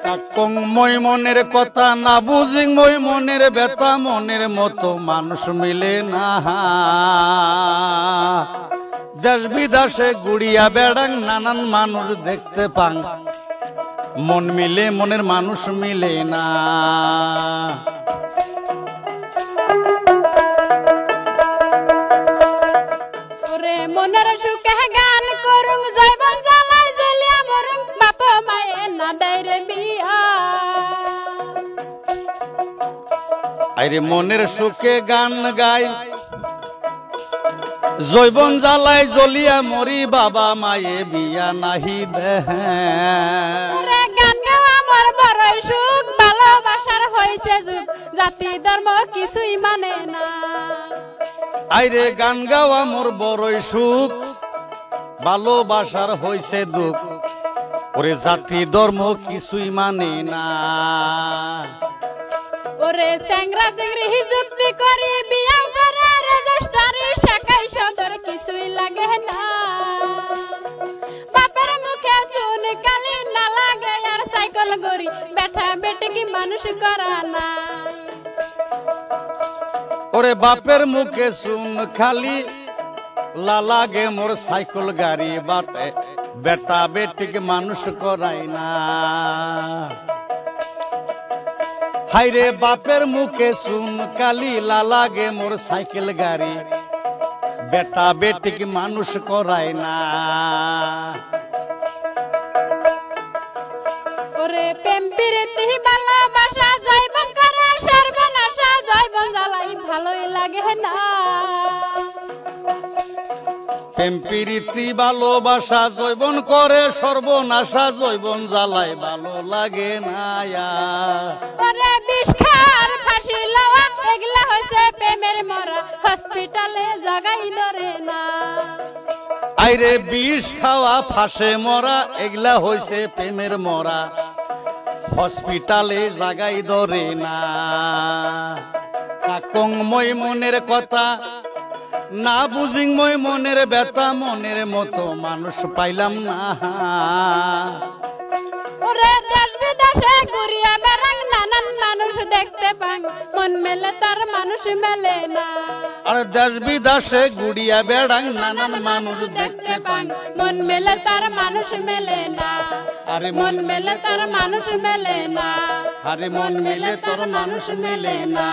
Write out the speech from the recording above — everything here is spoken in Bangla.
কাকং মই মনের কথা না বুঝিং মই মনের ব্যথা মনের মতো মানুষ মিলে না দেশ বিদেশে গুড়িয়া বেড়াং নানান মানুষ দেখতে পাং মন মিলে মনের মানুষ মিলে না ওরে মনের সুখে গান করুং জয়বন জ্বালাই জ্বলিয়া মরুং বাপ মায়ে না দেয় রে বিয়া আরে মনের সুখে গান গাই জৈবন জ্বালাই জ্বলিয়া মরি বাবা মায়ে বিয়া নাহি দেহ গান গাওয়া আমার বড়ই সুখ ভালোবাসার হয়েছে যুগ জাতি ধর্ম কিছুই মানে না আইরে গান গাওয়া মোর বড়ই সুখ ভালোবাসার হইছে দুঃখ ওরে জাতি ধর্ম কিছুই মানে না ওরে স্যাংরা চিংড়ি যুক্তি করি বিয়া করে রেজিস্ট্রারি শাখাই সদর কিছুই লাগে না বাপের মুখে শুন কালি না লাগে আর সাইকেল গড়ি বেটা বেটি কি মানুষ করা না ওরে বাপের মুখে শুন খালি লালাগে মোর সাইকেল গাড়ি বাটে বেটা বেটিকে মানুষ করাই না হাইরে বাপের মুখে শুন কালি লালাগে মোর সাইকেল গাড়ি বেটা বেটিকে মানুষ করাই না ওরে প্রেম প্রীতি ভালোবাসা জয়বন করা সর্বনাশা জয়বন জ্বালাই ভালোই লাগে না প্রেম প্রীতি ভালোবাসা জৈবন করে সর্বনাশা জৈবন জ্বালাই ভালো লাগে না ওরে বিষ খাওয়ার ফাঁসি লওয়া এগুলা হয়েছে প্রেমের মরা হসপিটালে জাগাই ধরে না আইরে বিষ খাওয়া ফাঁসে মরা এগুলা হইছে প্রেমের মরা হসপিটালে জাগাই ধরে না কাকং মই মনের কথা না বুঝিং মই মনের ব্যথা মনের মতো মানুষ পাইলাম না ওরে দেশ বিদেশে ঘুরিয়া বেড়াং নানান মানুষ দেখতে পাং মন মেলে তার মানুষ মেলে না আর দেশ বিদেশে ঘুরিয়া বেড়াং নানান মানুষ দেখতে পাং মন মেলে তার মানুষ মেলে না আরে মন মেলে তার মানুষ মেলে না আরে মন মেলে তোর মানুষ মেলে না